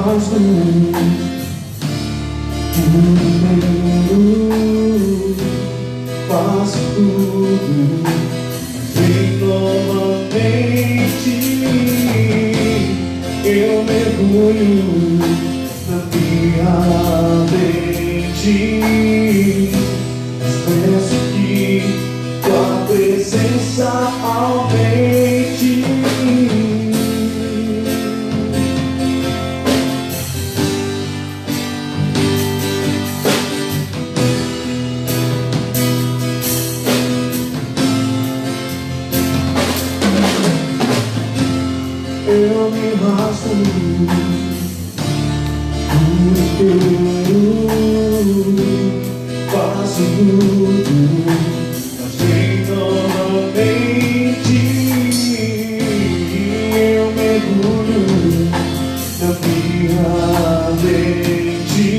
arrasto primeiro, faço tudo, vem novamente. Eu mergulho na minha mente, mas peço que tua presença aumente. Eu me arrasto por inteiro, faço tudo, mas vem novamente. Eu mergulho na minha mente,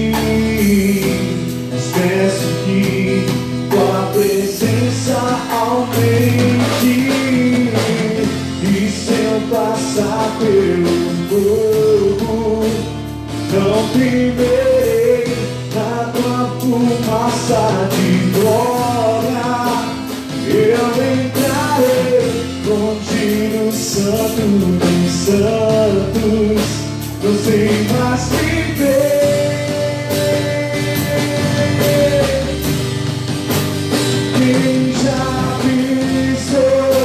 mas peço que tua presença aumente. E se eu passar pelo fogo, não temerei, na tua fumaça de glória eu entrarei longe no santo dos santos, não sei mais viver. Quem já pisou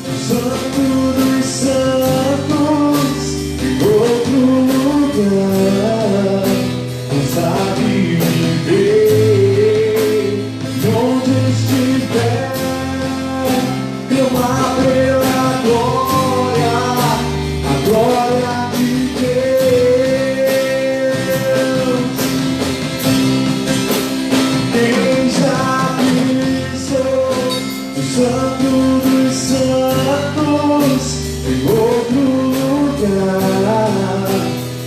no santo dos santos em outro lugar não sabe viver. Onde estiver, clamar pela glória, a glória de Deus. Quem já pisou no santo dos santos em outro lugar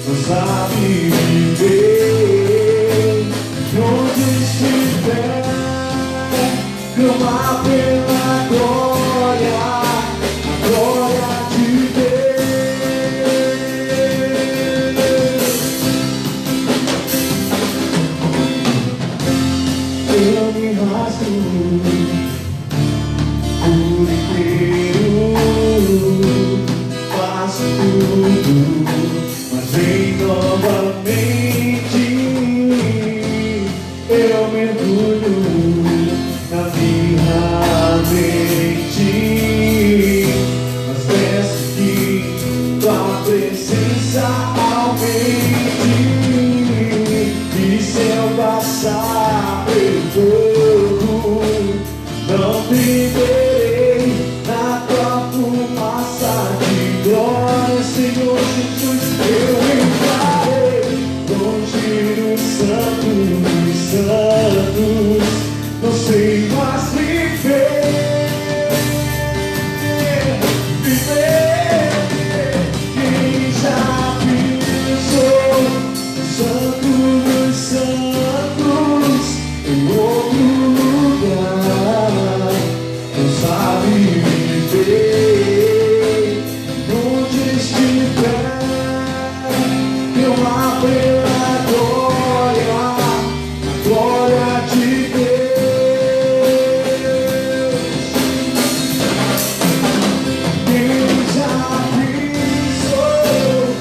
não sabe viver. Onde estiver, clamar pela glória, a glória de Deus. Eu me arrasto por inteiro, faço tudo, mas vem novamente. Eu mergulho na minha mente, mas peço que tua presença aumente. E se eu passar pelo fogo, não temerei, na tua fumaça de glória, Senhor Jesus, eu entrarei longe do santo dos santos, não sei mais viver. Quem já pisou no santo dos santos em outro lugar não sabe viver. Onde estiver, clamar pela glória, a glória de Deus. Quem já pisou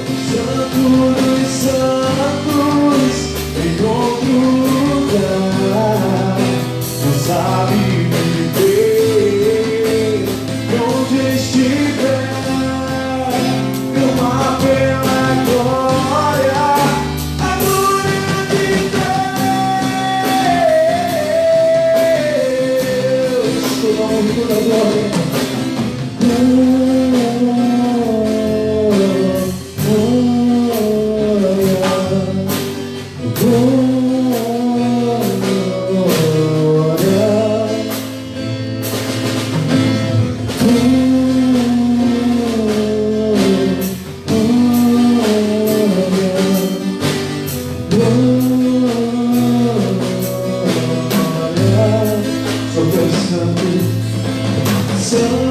no santo dos santos em outro lugar não sabe viver. Onde estiver, clamar pela glória, a glória de Deus. Toda honra e toda glória. Só pensando, santo.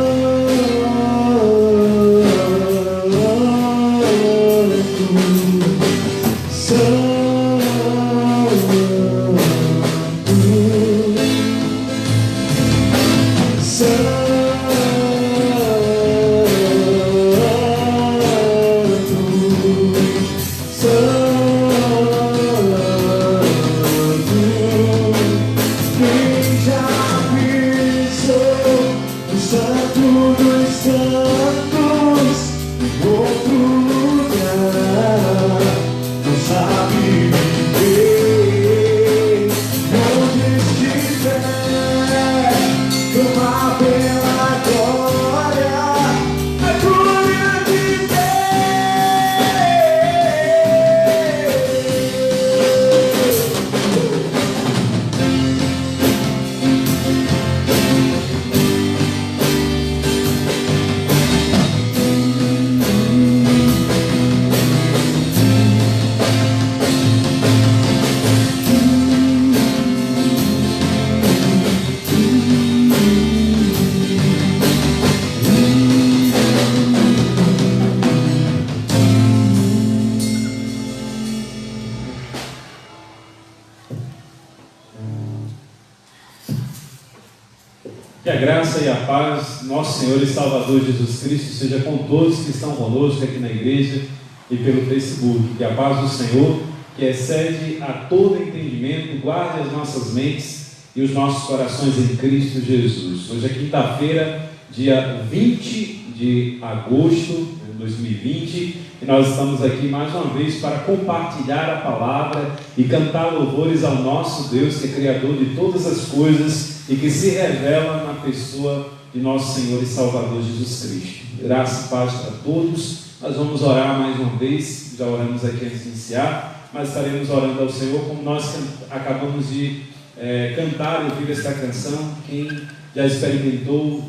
Que a graça e a paz do nosso Senhor e Salvador Jesus Cristo seja com todos que estão conosco aqui na igreja e pelo Facebook. Que a paz do Senhor, que excede a todo entendimento, guarde as nossas mentes e os nossos corações em Cristo Jesus. Hoje é quinta-feira, dia 20 de agosto de 2020, e nós estamos aqui mais uma vez para compartilhar a palavra e cantar louvores ao nosso Deus, que é Criador de todas as coisas e que se revela na pessoa de nosso Senhor e Salvador Jesus Cristo. Graça e paz para todos. Nós vamos orar mais uma vez, já oramos aqui antes de iniciar, mas estaremos orando ao Senhor como nós acabamos de cantar e ouvir esta canção. Quem já experimentou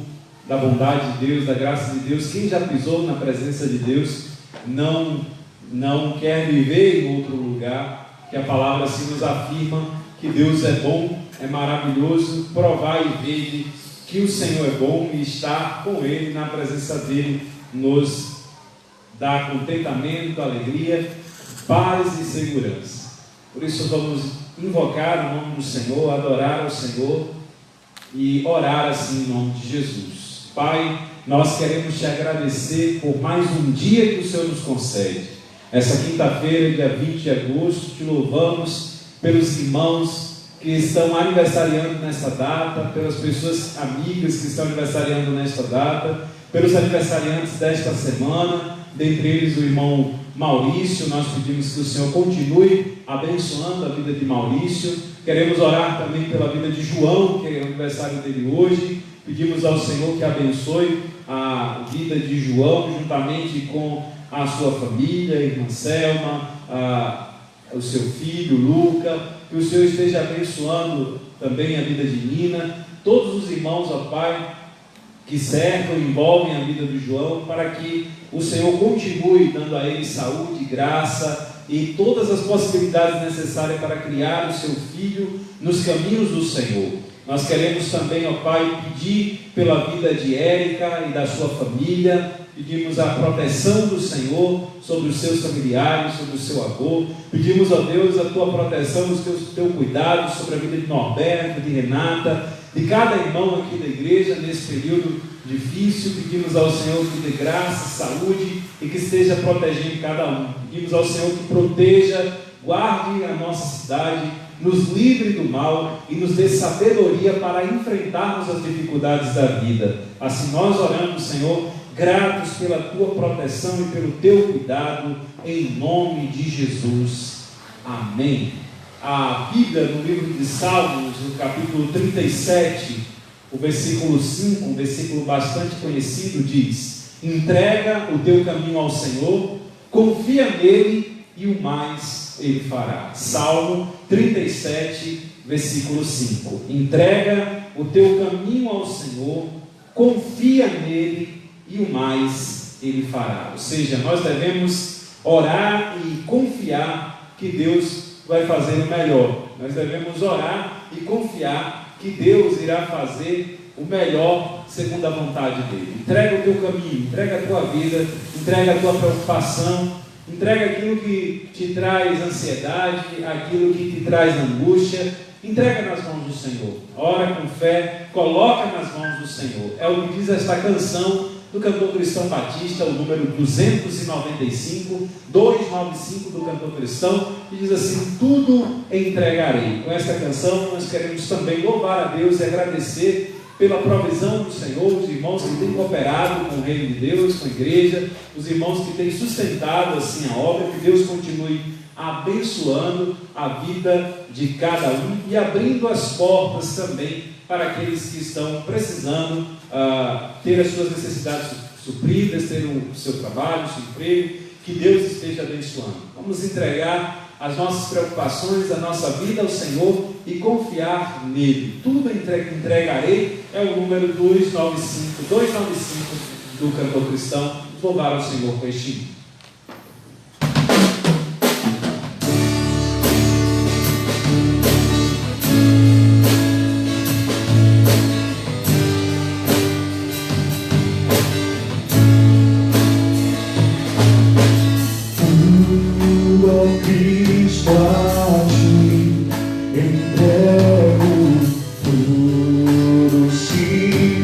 da bondade de Deus, da graça de Deus, quem já pisou na presença de Deus, não quer viver em outro lugar, que a palavra assim nos afirma que Deus é bom, é maravilhoso. Provai e vede que o Senhor é bom, e estar com Ele, na presença dEle, nos dá contentamento, alegria, paz e segurança. Por isso vamos invocar o nome do Senhor, adorar ao Senhor e orar assim em nome de Jesus. Pai, nós queremos te agradecer por mais um dia que o Senhor nos concede. Essa quinta-feira, dia 20 de agosto, te louvamos pelos irmãos que estão aniversariando nesta data, pelas pessoas amigas que estão aniversariando nesta data, pelos aniversariantes desta semana, dentre eles o irmão Maurício. Nós pedimos que o Senhor continue abençoando a vida de Maurício. Queremos orar também pela vida de João, que é o aniversário dele hoje. Pedimos ao Senhor que abençoe a vida de João, juntamente com a sua família, a irmã Selma, o seu filho Luca. Que o Senhor esteja abençoando também a vida de Nina, todos os irmãos, ó Pai, que cercam e envolvem a vida do João, para que o Senhor continue dando a ele saúde, graça e todas as possibilidades necessárias para criar o seu filho nos caminhos do Senhor. Nós queremos também, ó Pai, pedir pela vida de Érica e da sua família. Pedimos a proteção do Senhor sobre os seus familiares, sobre o seu avô. Pedimos a Deus a tua proteção, o teu cuidado sobre a vida de Norberto, de Renata, de cada irmão aqui da igreja nesse período difícil. Pedimos ao Senhor que dê graça, saúde e que esteja protegendo cada um. Pedimos ao Senhor que proteja, guarde a nossa cidade, nos livre do mal e nos dê sabedoria para enfrentarmos as dificuldades da vida. Assim nós oramos, Senhor, gratos pela tua proteção e pelo teu cuidado, em nome de Jesus. Amém. A Bíblia, no livro de Salmos, no capítulo 37, o versículo 5, um versículo bastante conhecido, diz: entrega o teu caminho ao Senhor, confia nele e o mais ele fará. Salmo 37, versículo 5. Entrega o teu caminho ao Senhor, confia nele e o mais ele fará. Ou seja, nós devemos orar e confiar que Deus vai fazer o melhor. Nós devemos orar e confiar que Deus irá fazer o melhor segundo a vontade dele. Entrega o teu caminho, entrega a tua vida, entrega a tua preocupação, entrega aquilo que te traz ansiedade, aquilo que te traz angústia. Entrega nas mãos do Senhor. Ora com fé, coloca nas mãos do Senhor. É o que diz esta canção do cantor cristão batista, o número 295 do cantor cristão, que diz assim: tudo entregarei. Com esta canção nós queremos também louvar a Deus e agradecer pela provisão do Senhor, os irmãos que têm cooperado com o reino de Deus, com a igreja, os irmãos que têm sustentado assim a obra. Que Deus continue abençoando a vida de cada um e abrindo as portas também para aqueles que estão precisando ter as suas necessidades supridas, ter o seu trabalho, o seu emprego. Que Deus esteja abençoando. Vamos entregar as nossas preocupações, a nossa vida ao Senhor e confiar nele. Tudo entregarei é o número 295 do cantor cristão. Louvar ao Senhor com este hino. Entrego tudo, sim.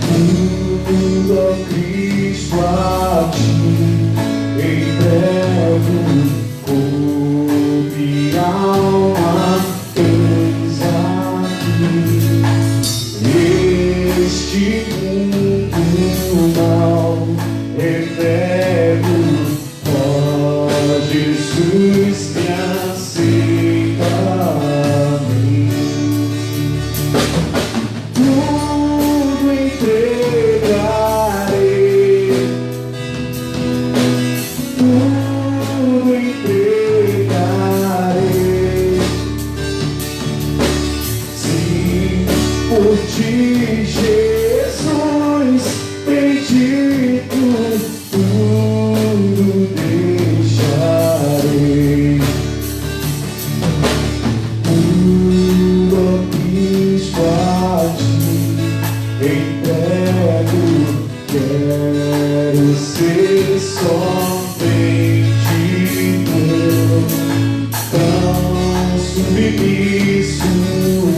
Tudo a Cristo a ti entrego, corpo e alma, eis aqui. Este mundo mal entrego, ó Jesus, me aceita a mim. Tudo entregarei, tudo entregarei. Sim, por ti, Jesus, bendito, tudo deixarei. Tudo a Cristo a ti entrego, quero ser somente teu, tão submisso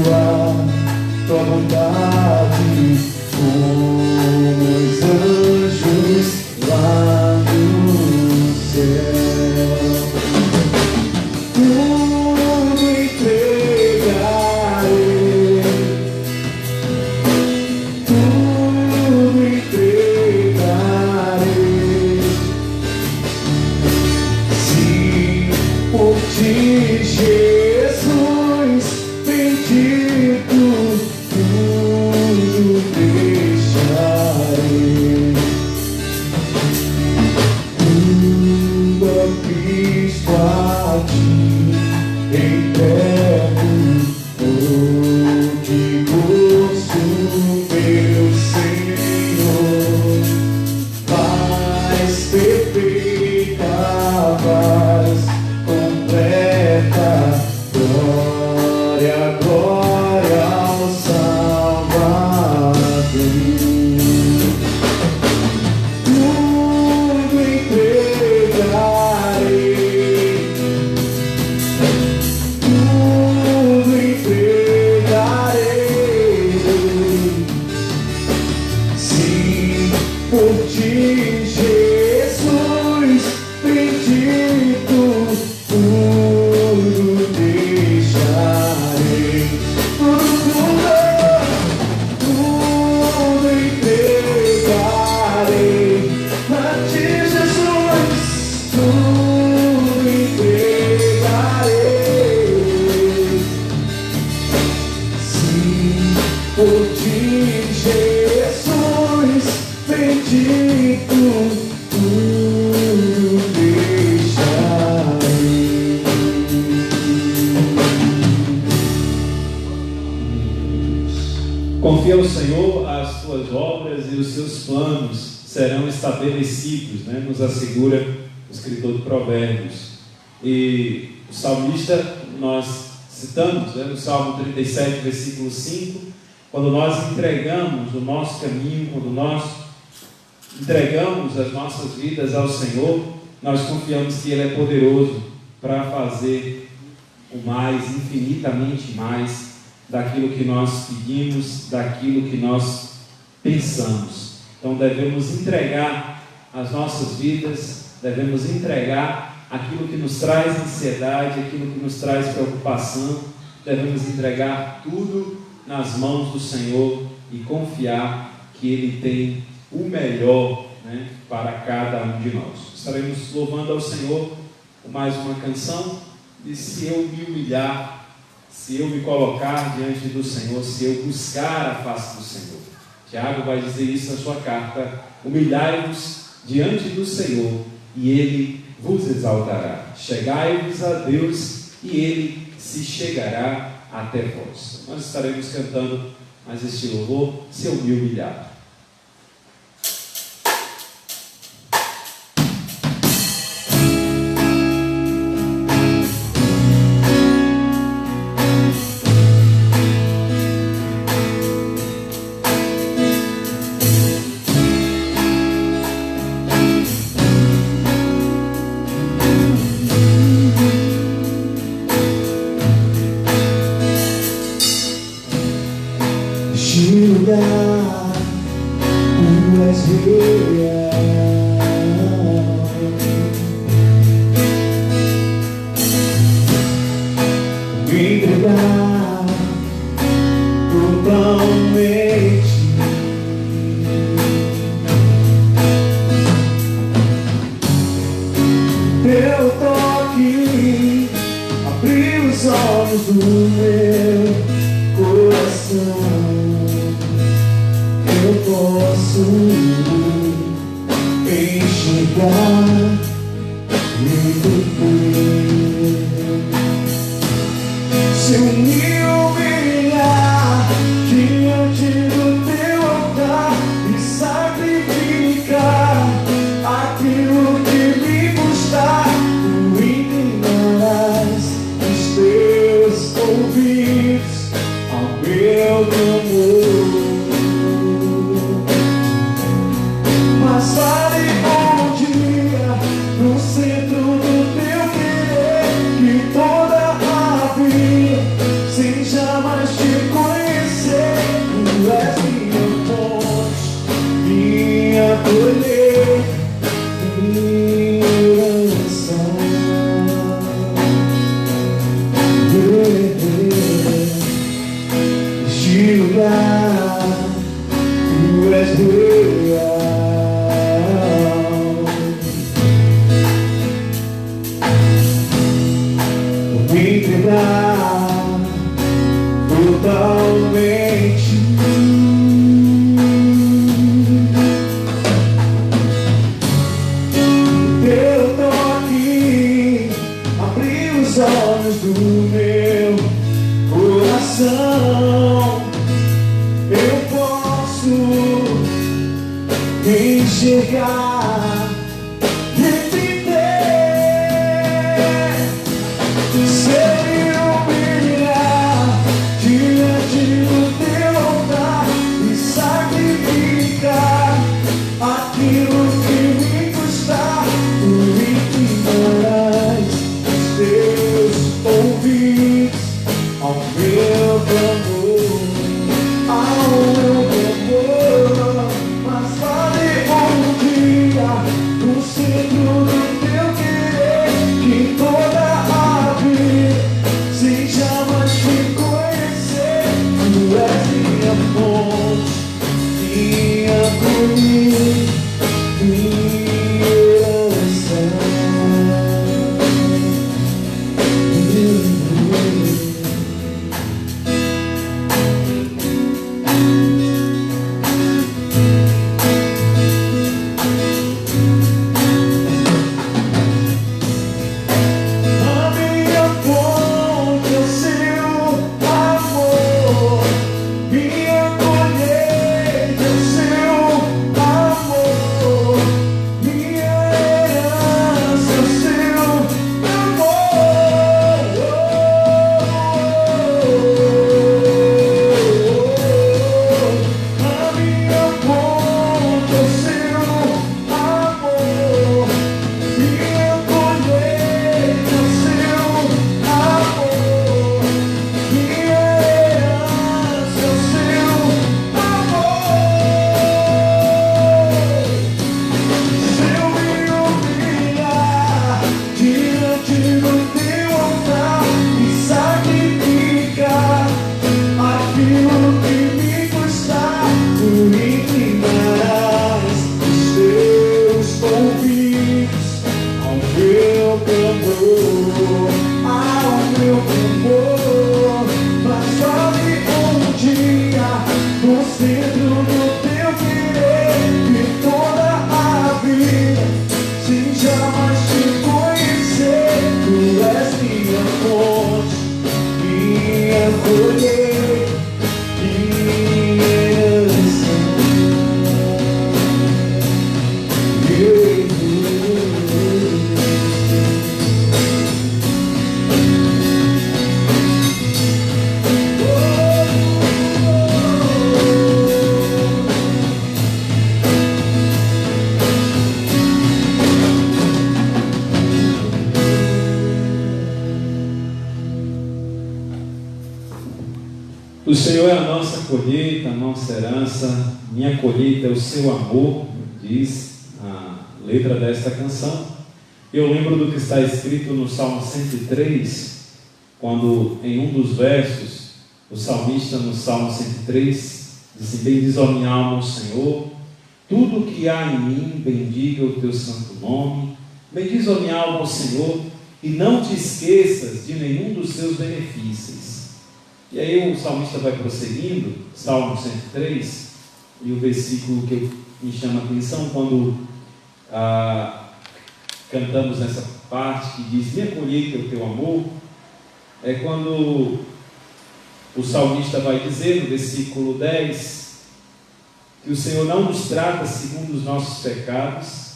a tua vontade, como os anjos lá no céu. Tudo entregarei, tudo entregarei. Sim, por ti, Jesus, bendito, tudo deixarei. Tudo a Cristo a ti entrego, oh, que gozo, meu Senhor, paz perfeita, paz completa, glória, glória ao Salvador. Tudo entregarei, tudo entregarei. Sim, por ti, Jesus, bendito, tudo deixarei. Tudo entregarei pra ti, Jesus, tudo entregarei. Sim, por ti, Jesus, bendito, tudo deixarei. Confia ao Senhor as tuas obras e os seus planos serão estabelecidos, né? Nos assegura o escritor de Provérbios. E o salmista, nós citamos, né, no Salmo 37, versículo 5, quando nós entregamos o nosso caminho, quando nós entregamos as nossas vidas ao Senhor, nós confiamos que Ele é poderoso para fazer o mais, infinitamente mais, daquilo que nós pedimos, daquilo que nós pensamos. Então devemos entregar as nossas vidas, devemos entregar aquilo que nos traz ansiedade, aquilo que nos traz preocupação, devemos entregar tudo nas mãos do Senhor e confiar que Ele tem o melhor, né, para cada um de nós. Estaremos louvando ao Senhor com mais uma canção, e se eu me humilhar, se eu me colocar diante do Senhor, se eu buscar a face do Senhor. Tiago vai dizer isso na sua carta: humilhai-vos diante do Senhor e Ele vos exaltará. Chegai-vos a Deus e Ele se chegará até vós. Nós estaremos cantando mais este louvor, se eu me humilhar. Este lugar, tu és real. Me entregar totalmente. Teu toque abriu os olhos do meu coração. Eu posso enxergar muito bem. Se eu me humilhar diante do teu altar e sacrificar aquilo que me custar, tu inclinarás os teus ouvidos ao meu clamor. Mas vale um dia no centro do teu querer que toda a vida, sem jamais te conhecer, tu és minha fonte, minha colheita, minha herança. Este lugar, tu és real. Vou me entregar totalmente. Teu toque abriu os olhos do meu coração. Eu posso enxergar e viver. Se eu me humilhar diante do teu altar e sacrificar aquilo que me custar, tu inclinarás os teus ouvidos ao meu clamor, ao meu clamor. Mas vale um dia no centro do teu querer que toda a vida, sem jamais te conhecer, tu és minha fonte, minha colheita, minha herança. A minha fonte é o seu amor, minha colheita é o seu amor, minha herança é o seu amor. A minha fonte é o seu amor, minha colheita é o seu amor, minha herança é o seu amor. Se eu me humilhar diante do teu altar e sacrificar aquilo que me custar, tu inclinarás os teus ouvidos ao meu clamor, ao meu clamor. Mas vale um dia no centro do teu querer que toda a vida, sem jamais te conhecer, tu és minha fonte, minha colheita, minha herança. O Senhor é a nossa colheita, nossa herança, minha colheita é o seu amor, diz a letra desta canção. Eu lembro do que está escrito no Salmo 103, quando em um dos versos, o salmista no Salmo 103, diz assim: bendiz a minha alma o Senhor, tudo que há em mim, bendiga o teu santo nome. Bendiz a minha alma o Senhor, e não te esqueças de nenhum dos seus benefícios. E aí o salmista vai prosseguindo, Salmo 103, e o versículo que me chama a atenção quando cantamos nessa parte que diz: minha colheita é o teu amor, é quando o salmista vai dizer no versículo 10 que o Senhor não nos trata segundo os nossos pecados,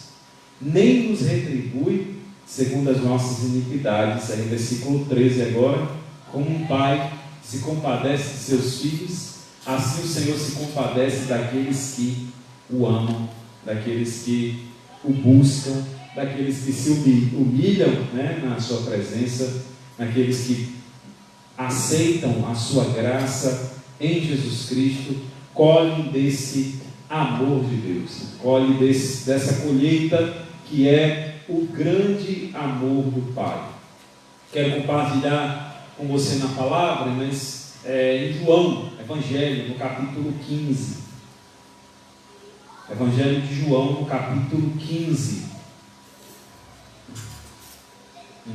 nem nos retribui segundo as nossas iniquidades. Aí versículo 13 agora: como um pai se compadece de seus filhos, assim o Senhor se compadece daqueles que o amam, daqueles que o buscam, daqueles que se humilham, na sua presença, daqueles que aceitam a sua graça em Jesus Cristo, colhem desse amor de Deus, colhem dessa colheita que é o grande amor do Pai. Quero compartilhar com você na palavra, mas em João, Evangelho, no capítulo 15. Evangelho de João, no capítulo 15.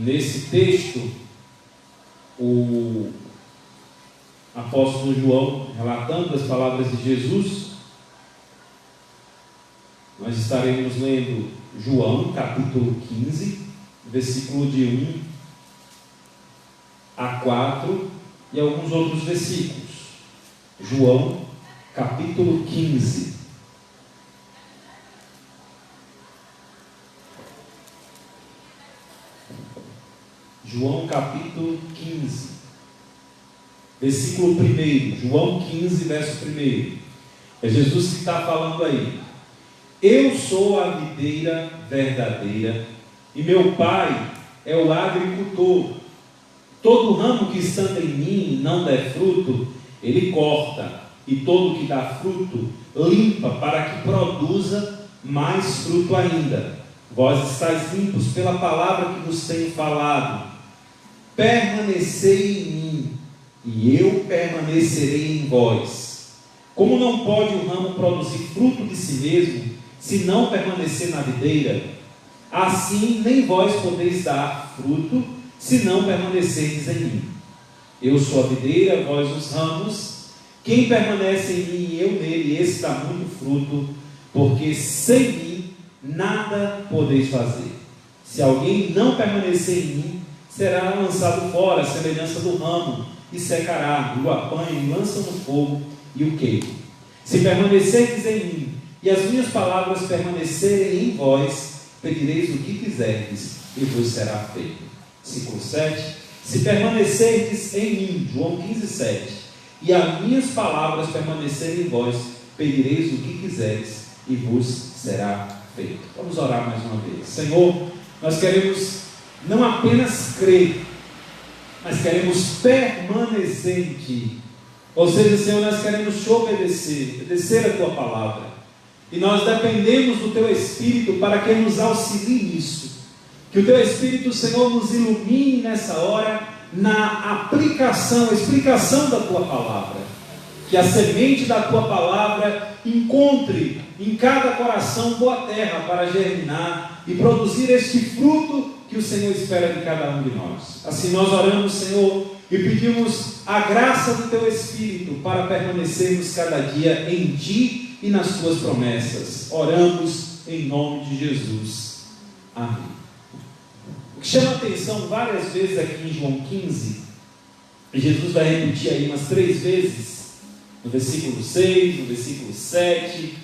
Nesse texto, o apóstolo João, relatando as palavras de Jesus, nós estaremos lendo João, capítulo 15, versículo de 1 a 4 e alguns outros versículos. João, capítulo 15. João, capítulo 15, versículo 1. João 15, verso 1. É Jesus que está falando aí. Eu sou a videira verdadeira e meu Pai é o agricultor. Todo ramo que estando em mim não der fruto, ele corta, e todo que dá fruto, limpa, para que produza mais fruto ainda. Vós estáis limpos pela palavra que vos tenho falado. Permanecei em mim, e eu permanecerei em vós. Como não pode o ramo produzir fruto de si mesmo, se não permanecer na videira, assim nem vós podeis dar fruto, se não permanecerdes em mim. Eu sou a videira, vós os ramos. Quem permanece em mim e eu nele, esse dá muito fruto, porque sem mim nada podeis fazer. Se alguém não permanecer em mim, será lançado fora, à semelhança do ramo, e secará, e o apanham, e lançam no fogo, e o queimam. Se permanecerdes em mim, e as minhas palavras permanecerem em vós, pedireis o que quiserdes, e vos será feito. Versículo 7. Se permanecerdes em mim, João 15, 7, e as minhas palavras permanecerem em vós, pedireis o que quiserdes, e vos será feito. Vamos orar mais uma vez. Senhor, nós queremos não apenas crer, mas queremos permanecer em Ti. Ou seja, Senhor, nós queremos Te obedecer a Tua palavra. E nós dependemos do Teu Espírito para que nos auxilie nisso. Que o Teu Espírito, Senhor, nos ilumine nessa hora, na explicação da Tua palavra. Que a semente da Tua palavra encontre em cada coração boa terra para germinar e produzir este fruto que o Senhor espera de cada um de nós. Assim nós oramos, Senhor, e pedimos a graça do Teu Espírito para permanecermos cada dia em Ti e nas Tuas promessas. Oramos em nome de Jesus. Amém. O que chama a atenção várias vezes aqui em João 15, Jesus vai repetir aí umas 3 vezes, no versículo 6, no versículo 7,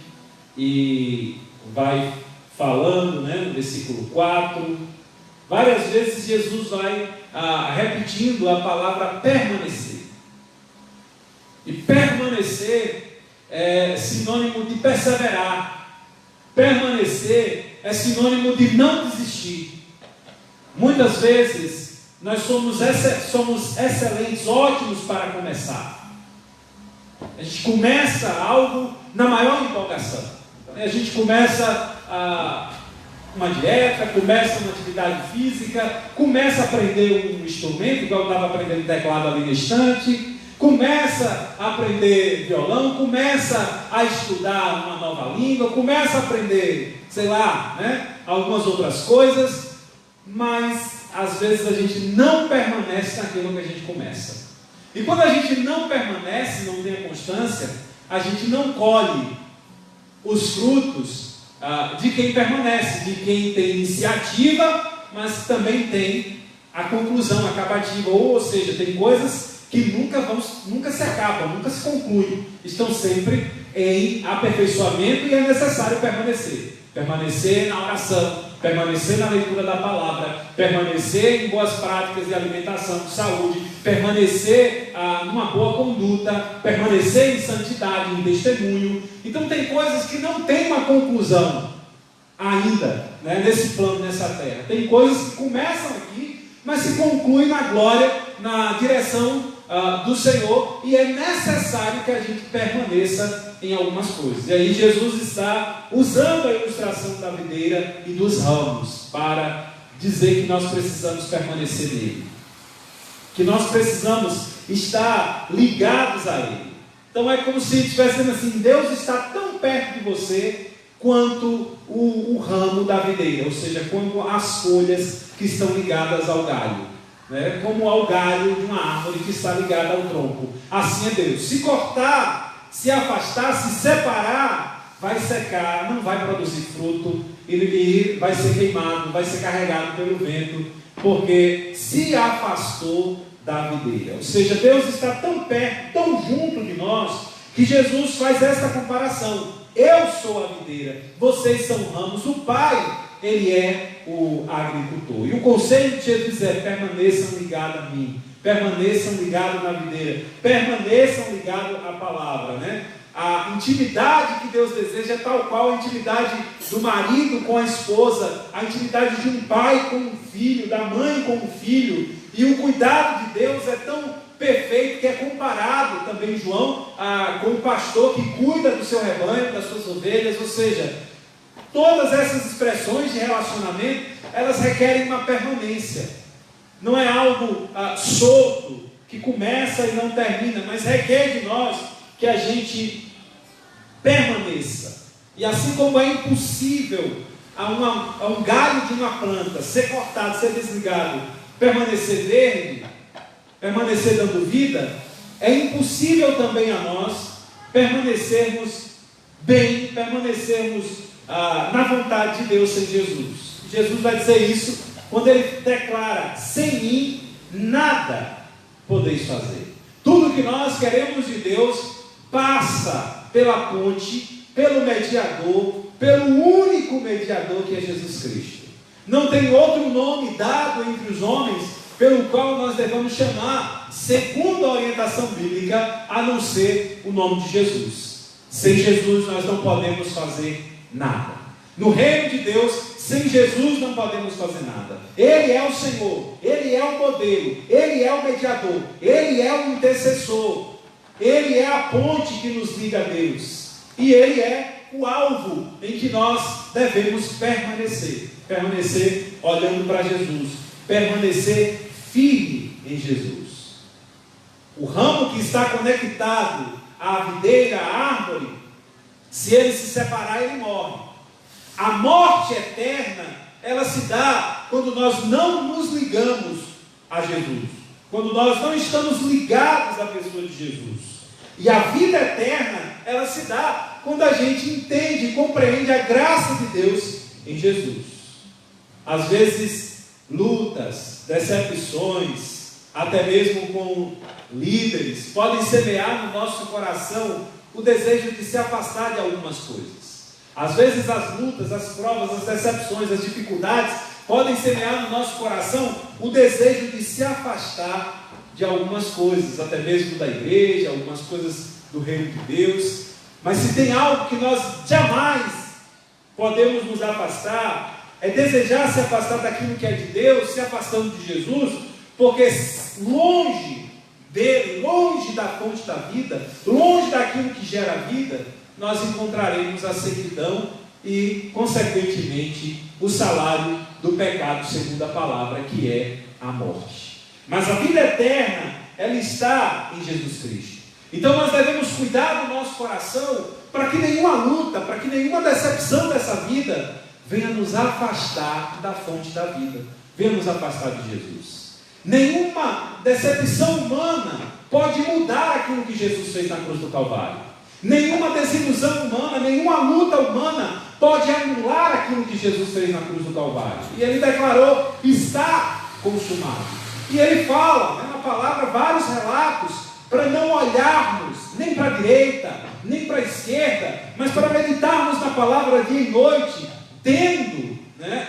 e vai falando, no versículo 4, várias vezes Jesus vai repetindo a palavra permanecer. E permanecer é sinônimo de perseverar. Permanecer é sinônimo de não desistir. Muitas vezes nós somos excelentes, ótimos para começar. A gente começa algo na maior empolgação. A gente começa uma dieta, começa uma atividade física, começa a aprender um instrumento, igual eu estava aprendendo teclado ali na estante, começa a aprender violão, começa a estudar uma nova língua, começa a aprender, sei lá, né, algumas outras coisas, mas às vezes a gente não permanece naquilo que a gente começa. E quando a gente não permanece, não tem a constância, a gente não colhe os frutos de quem permanece, de quem tem iniciativa, mas também tem a conclusão acabativa, ou seja, tem coisas que nunca se acabam, nunca se concluem, estão sempre em aperfeiçoamento e é necessário permanecer. Permanecer na oração, permanecer na leitura da palavra, permanecer em boas práticas de alimentação, de saúde, permanecer numa boa conduta, permanecer em santidade, em testemunho. Então tem coisas que não tem uma conclusão ainda, né, nesse plano, nessa terra. Tem coisas que começam aqui, mas se concluem na glória, na direção do Senhor, e é necessário que a gente permaneça em algumas coisas. E aí Jesus está usando a ilustração da videira e dos ramos para dizer que nós precisamos permanecer nele, que nós precisamos estar ligados a ele. Então é como se estivesse dizendo assim: Deus está tão perto de você quanto o ramo da videira, ou seja, como as folhas que estão ligadas ao galho, né? Como ao galho de uma árvore que está ligada ao tronco. Assim é Deus. Se cortar, se afastar, se separar, vai secar, não vai produzir fruto, e vai ser queimado, vai ser carregado pelo vento, porque se afastou da videira. Ou seja, Deus está tão perto, tão junto de nós, que Jesus faz essa comparação: eu sou a videira, vocês são ramos. O Pai, ele é o agricultor. E o conselho de Jesus é: permaneçam ligados a mim, permaneçam ligados na videira, permaneçam ligados à palavra, né? A intimidade que Deus deseja é tal qual a intimidade do marido com a esposa, a intimidade de um pai com um filho, da mãe com um filho. E o cuidado de Deus é tão perfeito que é comparado também, João, com o pastor que cuida do seu rebanho, das suas ovelhas. Ou seja, todas essas expressões de relacionamento, elas requerem uma permanência. Não é algo solto, que começa e não termina, mas requer de nós que a gente permaneça. E assim como é impossível a um galho de uma planta ser cortado, ser desligado, permanecer verde, permanecer dando vida, é impossível também a nós permanecermos bem, permanecermos na vontade de Deus sem Jesus. Jesus vai dizer isso quando ele declara: sem mim nada podeis fazer. Tudo que nós queremos de Deus passa pela ponte, pelo mediador, pelo único mediador que é Jesus Cristo. Não tem outro nome dado entre os homens pelo qual nós devemos chamar, segundo a orientação bíblica, a não ser o nome de Jesus. Sem Jesus nós não podemos fazer nada. No reino de Deus, sem Jesus não podemos fazer nada. Ele é o Senhor, Ele é o modelo, Ele é o mediador, Ele é o intercessor, Ele é a ponte que nos liga a Deus, e Ele é o alvo em que nós devemos permanecer. Permanecer olhando para Jesus, permanecer firme em Jesus. O ramo que está conectado à videira, à árvore, se ele se separar, ele morre. A morte eterna, ela se dá quando nós não nos ligamos a Jesus, quando nós não estamos ligados à pessoa de Jesus. E a vida eterna, ela se dá quando a gente entende e compreende a graça de Deus em Jesus. Às vezes, lutas, decepções, até mesmo com líderes, podem semear no nosso coração o desejo de se afastar de algumas coisas. Às vezes as lutas, as provas, as decepções, as dificuldades podem semear no nosso coração o desejo de se afastar de algumas coisas, até mesmo da igreja, algumas coisas do reino de Deus. Mas se tem algo que nós jamais podemos nos afastar, é desejar se afastar daquilo que é de Deus, se afastando de Jesus, porque longe dele, longe da fonte da vida, longe daquilo que gera vida, nós encontraremos a sequidão e, consequentemente, o salário do pecado, segundo a palavra, que é a morte. Mas a vida eterna, ela está em Jesus Cristo. Então nós devemos cuidar do nosso coração para que nenhuma luta, para que nenhuma decepção dessa vida venha nos afastar da fonte da vida, venha nos afastar de Jesus. Nenhuma decepção humana pode mudar aquilo que Jesus fez na cruz do Calvário. Nenhuma desilusão humana, nenhuma luta humana pode anular aquilo que Jesus fez na cruz do Calvário. E ele declarou: está consumado. E ele fala, na palavra, vários relatos, para não olharmos nem para a direita, nem para a esquerda, mas para meditarmos na palavra dia e noite, tendo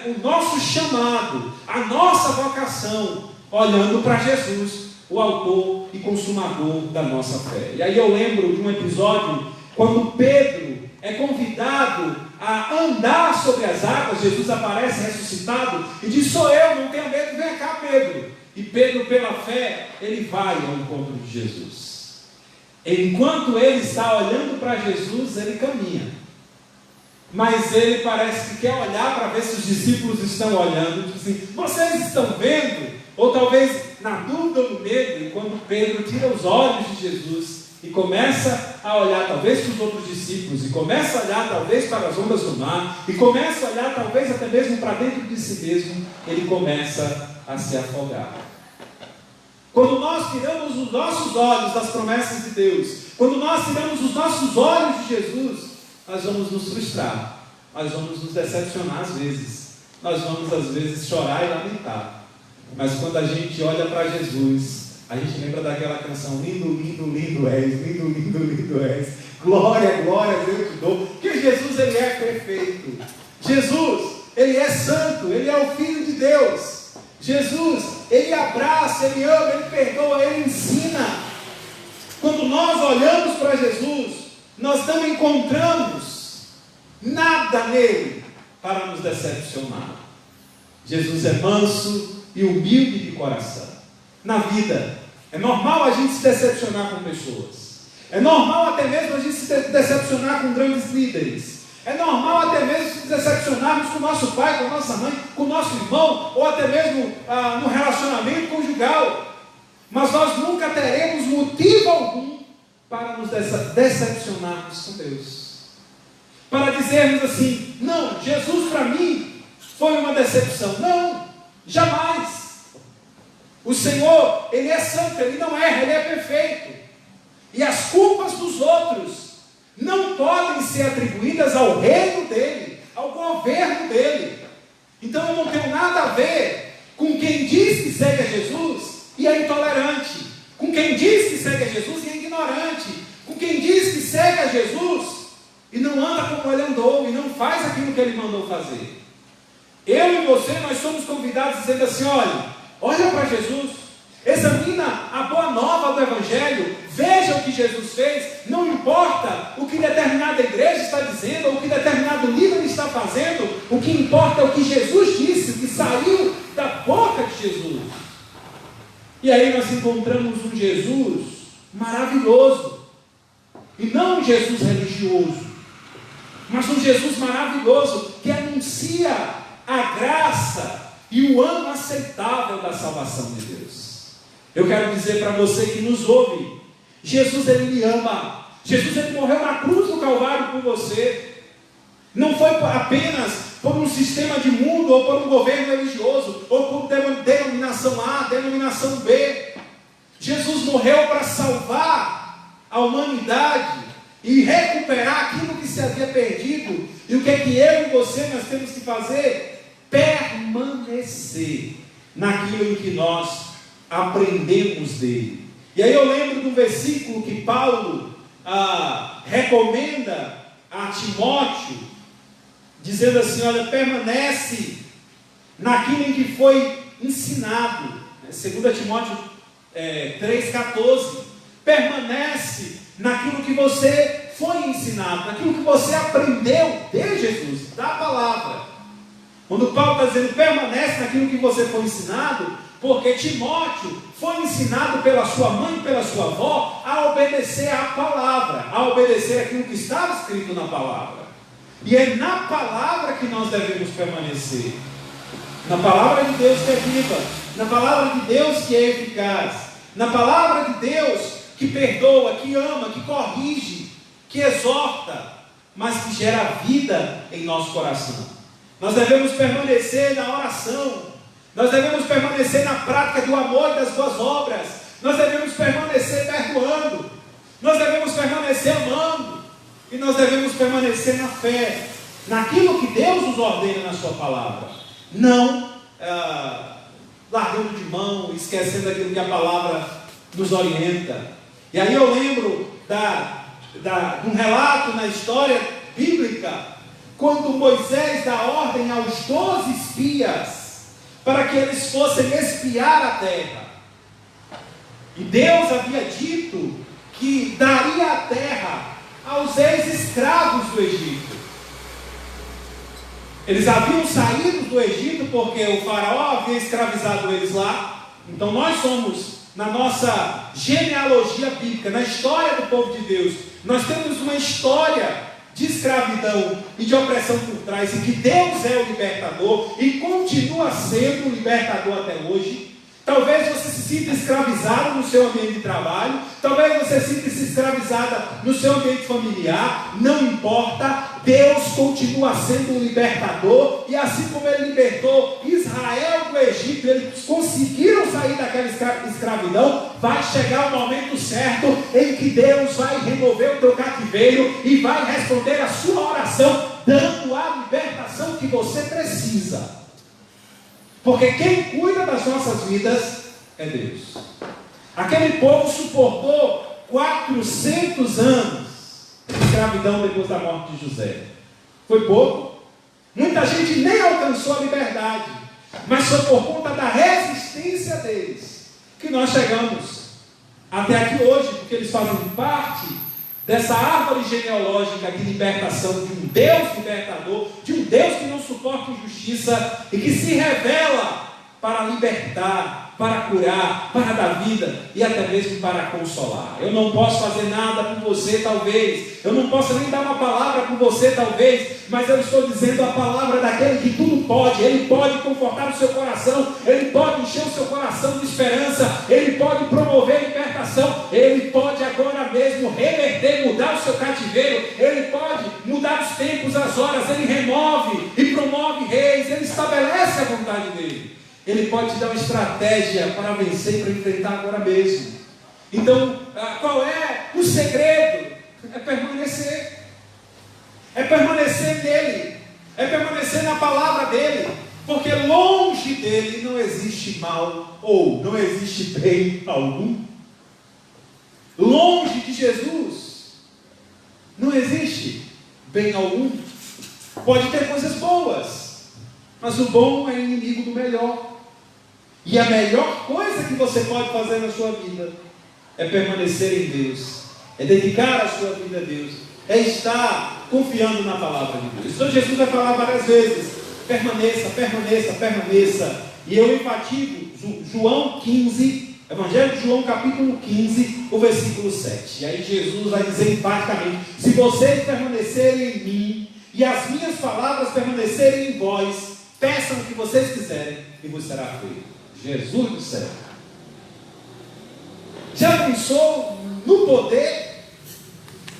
o nosso chamado, a nossa vocação, olhando para Jesus, o autor e consumador da nossa fé. E aí eu lembro de um episódio, quando Pedro é convidado a andar sobre as águas. Jesus aparece ressuscitado e diz: sou eu, não tenha medo, vem cá, Pedro. E Pedro, pela fé, ele vai ao encontro de Jesus. Enquanto ele está olhando para Jesus, ele caminha. Mas ele parece que quer olhar para ver se os discípulos estão olhando. Diz assim: vocês estão vendo? Ou talvez na dúvida ou no medo. E quando Pedro tira os olhos de Jesus e começa a olhar talvez para os outros discípulos, e começa a olhar talvez para as ondas do mar, e começa a olhar talvez até mesmo para dentro de si mesmo, ele começa a se afogar. Quando nós tiramos os nossos olhos das promessas de Deus, quando nós tiramos os nossos olhos de Jesus, nós vamos nos frustrar, nós vamos nos decepcionar às vezes, nós vamos às vezes chorar e lamentar. Mas quando a gente olha para Jesus, a gente lembra daquela canção: lindo, lindo, lindo és, lindo, lindo, lindo és, glória, glória, eu te dou. Porque Jesus, ele é perfeito. Jesus, ele é santo, ele é o Filho de Deus. Jesus, ele abraça, ele ama, ele perdoa, ele ensina. Quando nós olhamos para Jesus, nós não encontramos nada nele para nos decepcionar. Jesus é manso e humilde de coração. Na vida, é normal a gente se decepcionar com pessoas. É normal até mesmo a gente se decepcionar com grandes líderes. É normal até mesmo se decepcionarmos com o nosso pai, com a nossa mãe, com o nosso irmão, ou até mesmo no relacionamento conjugal. Mas nós nunca teremos motivo algum para nos decepcionarmos com Deus. Para dizermos assim: não, Jesus para mim foi uma decepção. Não, jamais. O Senhor, ele é santo, ele não erra, ele é perfeito. E as culpas dos outros não podem ser atribuídas ao reino dele, ao governo dele. Então eu não tenho nada a ver com quem diz que segue a Jesus e é intolerante, com quem diz que segue a Jesus e é ignorante, com quem diz que segue a Jesus e não anda como ele andou e não faz aquilo que ele mandou fazer. Eu e você, nós somos convidados dizendo assim: olha para Jesus, examina a boa nova do Evangelho, veja o que Jesus fez. Não importa o que determinada igreja está dizendo, ou o que determinado líder está fazendo, o que importa é o que Jesus disse, o que saiu da boca de Jesus. E aí nós encontramos um Jesus maravilhoso, e não um Jesus religioso, mas um Jesus maravilhoso que anuncia a graça e o ano aceitável da salvação de Deus. Eu quero dizer para você que nos ouve: Jesus, ele lhe ama. Jesus, ele morreu na cruz do Calvário por você. Não foi apenas por um sistema de mundo, ou por um governo religioso, ou por denominação A, denominação B. Jesus morreu para salvar a humanidade e recuperar aquilo que se havia perdido. E o que é que eu e você nós temos que fazer? Permanecer naquilo em que nós aprendemos dele. E aí eu lembro do versículo que Paulo recomenda a Timóteo, dizendo assim: olha, permanece naquilo em que foi ensinado. 2 Timóteo 3,14. Permanece naquilo que você foi ensinado, naquilo que você aprendeu de Jesus, da palavra. Quando Paulo está dizendo, permanece naquilo que você foi ensinado, porque Timóteo foi ensinado pela sua mãe e pela sua avó a obedecer à palavra, a obedecer aquilo que estava escrito na palavra. E é na palavra que nós devemos permanecer. Na palavra de Deus que é viva, na palavra de Deus que é eficaz, na palavra de Deus que perdoa, que ama, que corrige, que exorta, mas que gera vida em nosso coração. Nós devemos permanecer na oração, nós devemos permanecer na prática do amor e das boas obras, nós devemos permanecer perdoando, nós devemos permanecer amando, e nós devemos permanecer na fé, naquilo que Deus nos ordena na sua palavra, não largando de mão, esquecendo aquilo que a palavra nos orienta. E aí eu lembro de um relato na história bíblica, quando Moisés dá ordem aos 12 espias para que eles fossem espiar a terra. E Deus havia dito que daria a terra aos ex-escravos do Egito. Eles haviam saído do Egito porque o faraó havia escravizado eles lá. Então nós somos, na nossa genealogia bíblica, na história do povo de Deus, nós temos uma história de escravidão e de opressão por trás, e que Deus é o libertador e continua sendo o libertador até hoje. Talvez você se sinta escravizado no seu ambiente de trabalho, talvez você sinta-se escravizada no seu ambiente familiar, não importa, Deus continua sendo o libertador, e assim como Ele libertou Israel do Egito, eles conseguiram sair daquela escravidão. Vai chegar o momento certo em que Deus vai remover o teu cativeiro e vai responder a sua oração, dando a libertação que você precisa. Porque quem cuida das nossas vidas é Deus. Aquele povo suportou 400 anos de escravidão depois da morte de José. Foi pouco. Muita gente nem alcançou a liberdade, mas foi por conta da resistência deles que nós chegamos até aqui hoje, porque eles fazem parte dessa árvore genealógica de libertação, de um Deus libertador, de um Deus que não suporta injustiça e que se revela para libertar, para curar, para dar vida e até mesmo para consolar. Eu não posso fazer nada por você, talvez, eu não posso nem dar uma palavra por você, talvez, mas eu estou dizendo a palavra daquele que tudo pode. Ele pode confortar o seu coração, Ele pode encher o seu coração de esperança, Ele pode promover libertação, Ele pode agora mesmo reverter, mudar o seu cativeiro, Ele pode mudar os tempos, as horas, Ele remove e promove reis, Ele estabelece a vontade dEle. Ele pode te dar uma estratégia para vencer, para enfrentar agora mesmo. Então, qual é o segredo? É permanecer. É permanecer nele. É permanecer na palavra dele. Porque longe dele não existe mal ou não existe bem algum. Longe de Jesus não existe bem algum. Pode ter coisas boas, mas o bom é inimigo do melhor. E a melhor coisa que você pode fazer na sua vida é permanecer em Deus, é dedicar a sua vida a Deus, é estar confiando na palavra de Deus. Então Jesus vai falar várias vezes: permaneça, permaneça, permaneça. E eu enfatizo João 15, Evangelho de João capítulo 15, o versículo 7. E aí Jesus vai dizer enfaticamente: se vocês permanecerem em mim e as minhas palavras permanecerem em vós, peçam o que vocês quiserem e vos será feito. Jesus do céu. Já pensou no poder?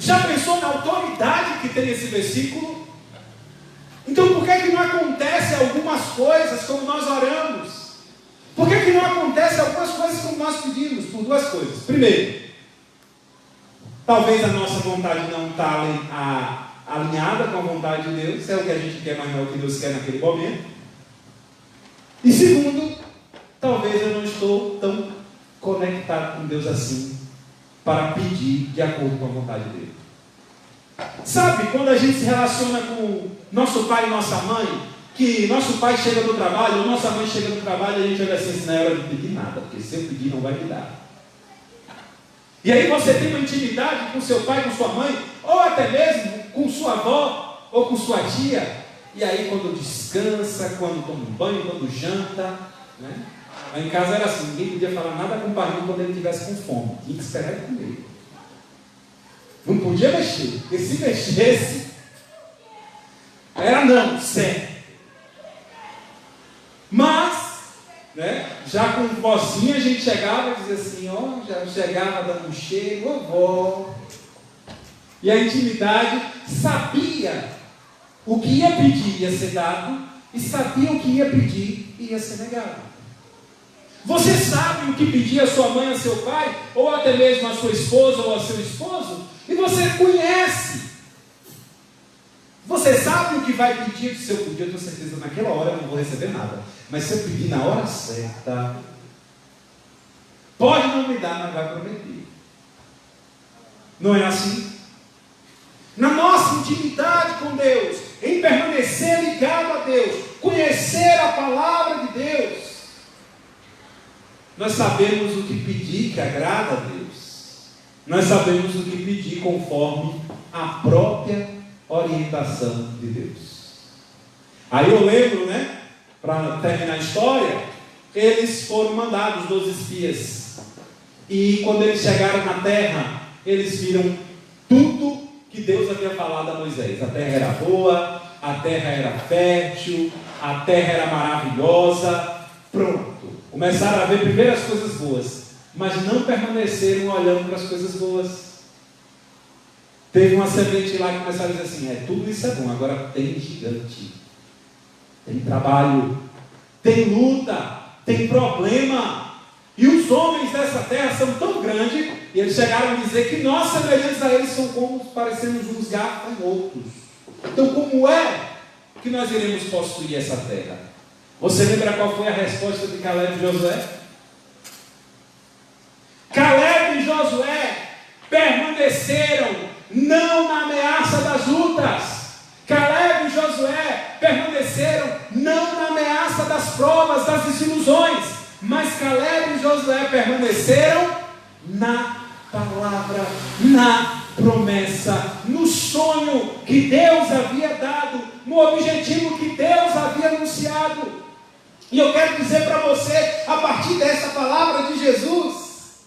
Já pensou na autoridade que tem esse versículo? Então por que não acontece algumas coisas como nós oramos? Por que não acontece algumas coisas como nós pedimos? Por duas coisas. Primeiro, talvez a nossa vontade não está alinhada com a vontade de Deus. É o que a gente quer, mas não é o que Deus quer naquele momento. E segundo, talvez eu não estou tão conectado com Deus assim para pedir de acordo com a vontade dele. Sabe, quando a gente se relaciona com nosso pai e nossa mãe, que nosso pai chega do trabalho, ou nossa mãe chega do trabalho, e a gente olha assim: não é hora de pedir nada, porque se eu pedir não vai me dar. E aí você tem uma intimidade com seu pai, com sua mãe, ou até mesmo com sua avó, ou com sua tia, E aí quando descansa, quando toma um banho, quando janta, né? Lá em casa era assim, ninguém podia falar nada com o barrigo quando ele estivesse com fome. Tinha que esperar ele comer. Não podia mexer, porque se mexesse, era não, certo. Mas, né, já com vozinha a gente chegava e dizia assim, ó, já chegava dando um cheiro, vovó. E a intimidade sabia o que ia pedir ia ser dado, e sabia o que ia pedir e ia ser negado. Você sabe o que pedir a sua mãe, a seu pai, ou até mesmo a sua esposa ou a seu esposo, e você conhece. Você sabe o que vai pedir. Se eu pedir, eu tenho certeza naquela hora eu não vou receber nada. Mas se eu pedir na hora certa, pode não me dar, mas vai prometer. Não é assim? Na nossa intimidade com Deus, em permanecer ligado a Deus, conhecer a palavra de Deus, nós sabemos o que pedir que agrada a Deus. Nós sabemos o que pedir conforme a própria orientação de Deus. Aí eu lembro, né, para terminar a história, eles foram mandados, 12 espias. E quando eles chegaram na terra, eles viram tudo que Deus havia falado a Moisés. A terra era boa, a terra era fértil, a terra era maravilhosa. Pronto. Começaram a ver primeiro as coisas boas, mas não permaneceram olhando para as coisas boas. Teve uma semente lá que começaram a dizer assim, tudo isso é bom, agora tem gigante, tem trabalho, tem luta, tem problema, e os homens dessa terra são tão grandes, e eles chegaram a dizer que nós, semelhantes a eles, são como parecemos uns gafanhotos. Então como é que nós iremos possuir essa terra? Você lembra qual foi a resposta de Caleb e Josué? Caleb e Josué permaneceram não na ameaça das lutas. Caleb e Josué permaneceram não na ameaça das provas, das desilusões, mas Caleb e Josué permaneceram na palavra, na promessa, no sonho que Deus havia dado, no objetivo que Deus havia anunciado. E eu quero dizer para você, a partir dessa palavra de Jesus,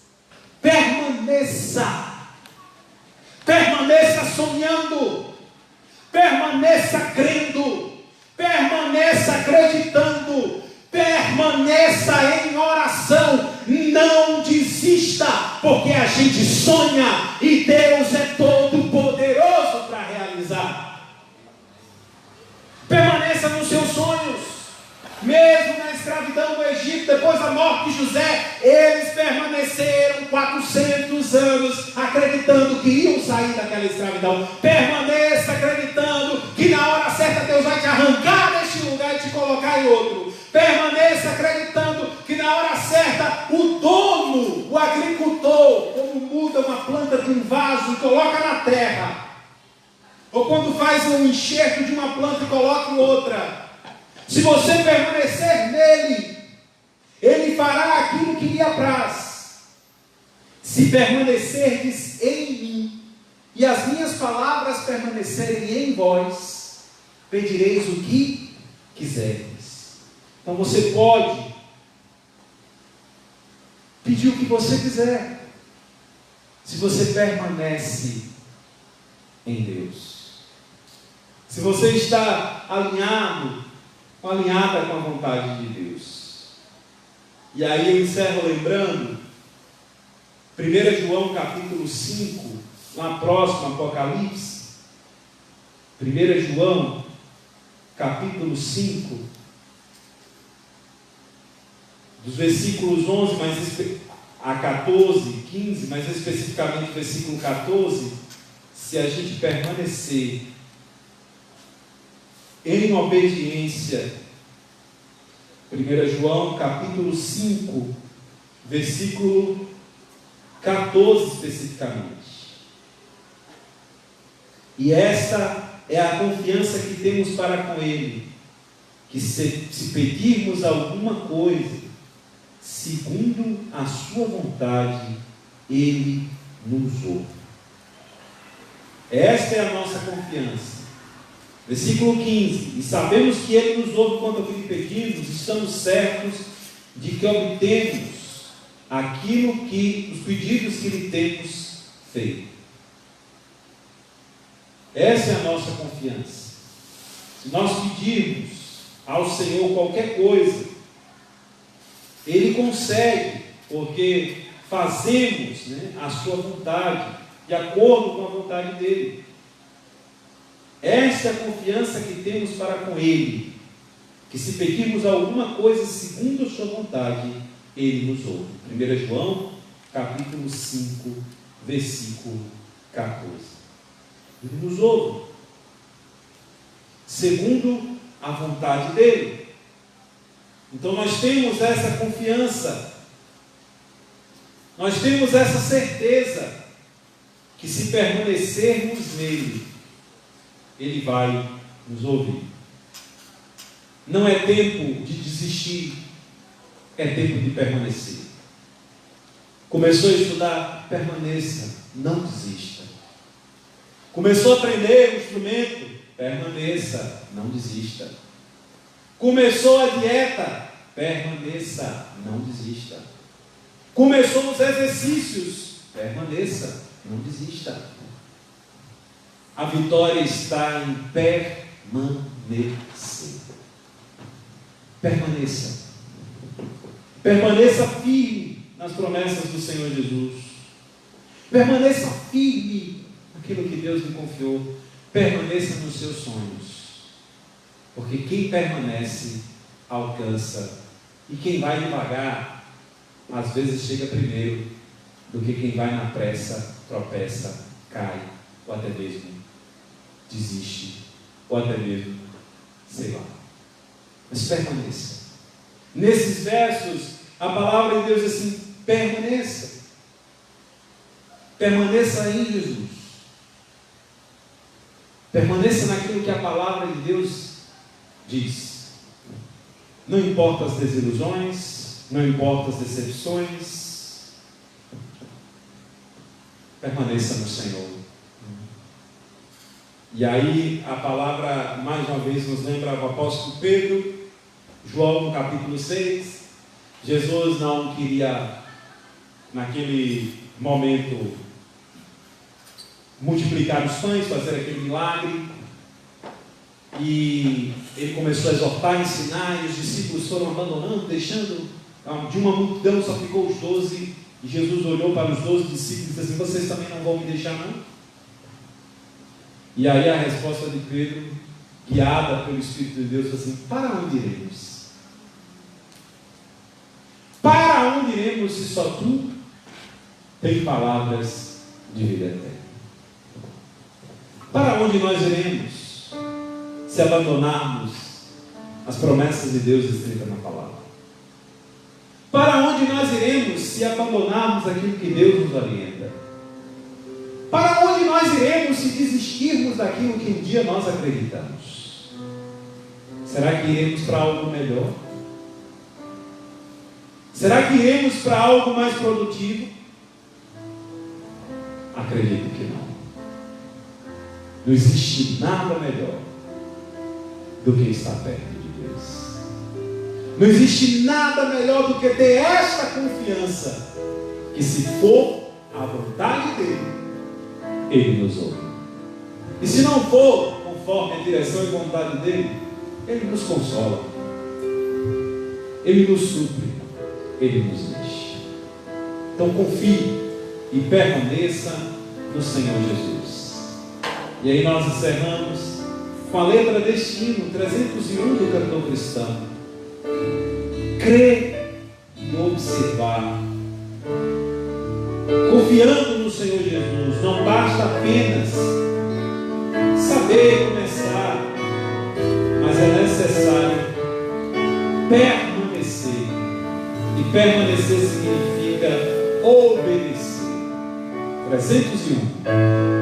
permaneça sonhando, permaneça crendo, permaneça acreditando, permaneça em oração, não desista, porque a gente sonha e Deus é todo poderoso para realizar. Permaneça nos seus sonhos. Mesmo na escravidão do Egito, depois da morte de José, eles permaneceram 400 anos acreditando que iam sair daquela escravidão. Permaneça acreditando que na hora certa Deus vai te arrancar deste lugar e te colocar em outro. Permaneça acreditando que na hora certa o dono, o agricultor, como muda uma planta de um vaso e coloca na terra, ou quando faz um enxerto de uma planta e coloca em outra, se você permanecer nele, ele fará aquilo que lhe apraz. Se permanecerdes em mim, e as minhas palavras permanecerem em vós, pedireis o que quiserdes. Então você pode pedir o que você quiser, se você permanece em Deus. Se você está alinhada com a vontade de Deus. E aí eu encerro lembrando 1 João capítulo 5, lá próximo Apocalipse. 1 João capítulo 5, dos versículos 11 a 14, 15, mas especificamente versículo 14, se a gente permanecer em obediência. 1 João capítulo 5, versículo 14 especificamente. E esta é a confiança que temos para com Ele, que se pedirmos alguma coisa, segundo a sua vontade, Ele nos ouve. Esta é a nossa confiança. Versículo 15: e sabemos que Ele nos ouve quanto ao que pedimos, estamos certos de que obtemos aquilo que, os pedidos que lhe temos feito. Essa é a nossa confiança. Se nós pedirmos ao Senhor qualquer coisa, Ele concede, porque fazemos a sua vontade, de acordo com a vontade dEle. Esta é a confiança que temos para com Ele, que se pedirmos alguma coisa segundo a sua vontade, Ele nos ouve. 1 João, capítulo 5, versículo 14. Ele nos ouve, segundo a vontade dEle. Então nós temos essa confiança, nós temos essa certeza, que se permanecermos nele, Ele vai nos ouvir. Não é tempo de desistir, é tempo de permanecer. Começou a estudar, permaneça, não desista. Começou a aprender o instrumento, permaneça, não desista. Começou a dieta, permaneça, não desista. Começou os exercícios, permaneça, não desista. A vitória está em permanecer. Permaneça. Permaneça firme nas promessas do Senhor Jesus. Permaneça firme naquilo que Deus lhe confiou. Permaneça nos seus sonhos. Porque quem permanece, alcança. E quem vai devagar, às vezes chega primeiro do que quem vai na pressa, tropeça, cai, ou até mesmo desiste, ou até mesmo, sei lá. Mas permaneça. Nesses versos, a palavra de Deus diz assim: permaneça. Permaneça em Jesus. Permaneça naquilo que a palavra de Deus diz. Não importa as desilusões, não importa as decepções, permaneça no Senhor. E aí a palavra mais uma vez nos lembra o apóstolo Pedro, João no capítulo 6. Jesus não queria naquele momento multiplicar os pães, fazer aquele milagre, e ele começou a exortar, ensinar, e os discípulos foram abandonando, deixando. De uma multidão só ficou os 12, e Jesus olhou para os 12 discípulos e disse assim: vocês também não vão me deixar, não? E aí a resposta de Pedro, guiada pelo Espírito de Deus, foi assim: para onde iremos? Para onde iremos se só tu tem palavras de vida eterna? Para onde nós iremos se abandonarmos as promessas de Deus escritas na palavra? Para onde nós iremos se abandonarmos aquilo que Deus nos orienta? Para onde nós iremos se desistirmos daquilo que um dia nós acreditamos? Será que iremos para algo melhor? Será que iremos para algo mais produtivo? Acredito que não. Não existe nada melhor do que estar perto de Deus. Não existe nada melhor do que ter esta confiança, que se for a vontade dEle, Ele nos ouve. E se não for conforme a direção e vontade dEle, Ele nos consola, Ele nos supre, Ele nos enche. Então confie e permaneça no Senhor Jesus. E aí nós encerramos com a letra deste hino 301 do cantor cristão. Crer e observar, confiando no Senhor Jesus. Não basta apenas saber começar, mas é necessário permanecer. E permanecer significa obedecer. 301.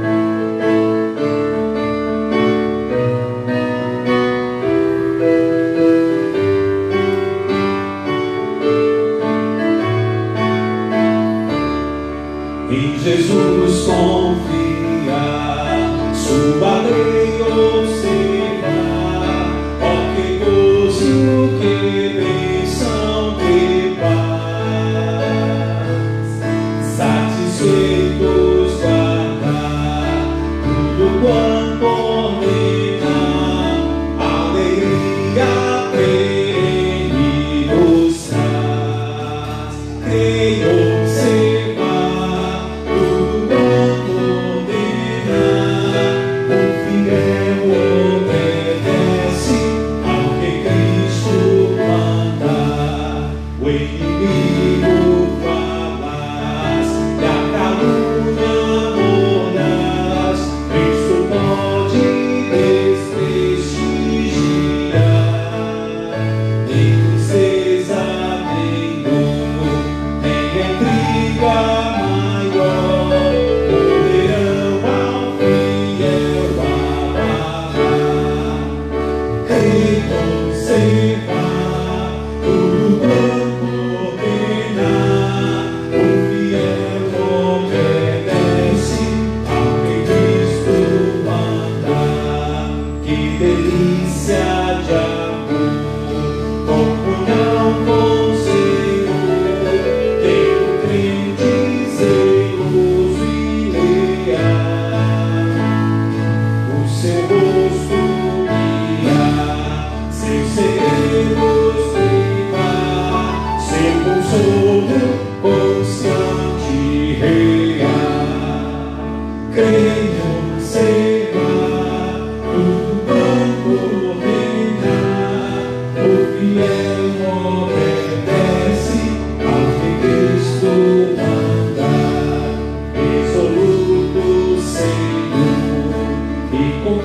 Jesus confiar, sua lei observar.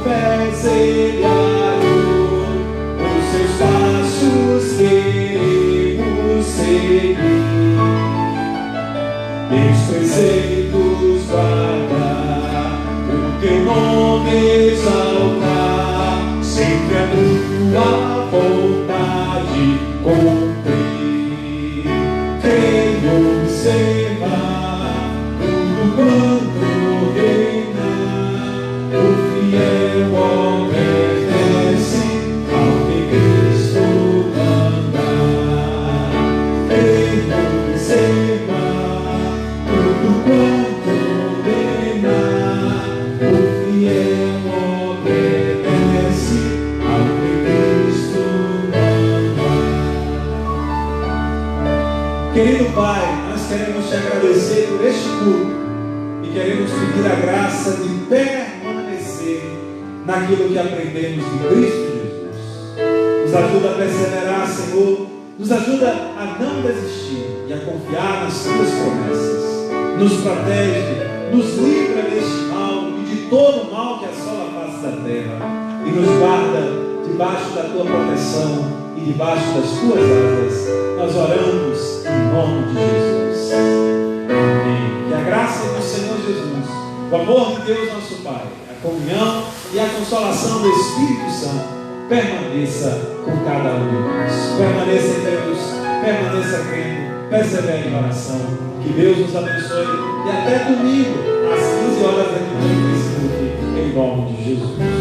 fé semeado, os seus passos queremos seguir, teus preceitos guardar, o teu nome exaltar, sempre a tua vontade cumprir. Quem observar tudo quanto reinar, o fiel obedece ao que Cristo mandar. Quem observar tudo quanto reinar, o fiel obedece ao que Cristo mandar. Querido Pai, nós queremos te agradecer por este culto e queremos pedir a graça de permanecer naquilo que aprendemos de Cristo Jesus. Nos ajuda a perseverar, Senhor, nos ajuda a não desistir e a confiar nas tuas promessas. Nos protege, nos livra deste mal e de todo o mal que assola a face da terra e nos guarda debaixo da tua proteção e debaixo das tuas asas. Nós oramos em nome de Jesus. Amém. Que a graça do Senhor Jesus, o amor de Deus nosso Pai, a comunhão e a consolação do Espírito Santo permaneça com cada um de nós. Permaneça em Deus, permaneça crendo, persevere em oração. Que Deus nos abençoe e até domingo, às 15 horas aqui no Facebook, em nome de Jesus.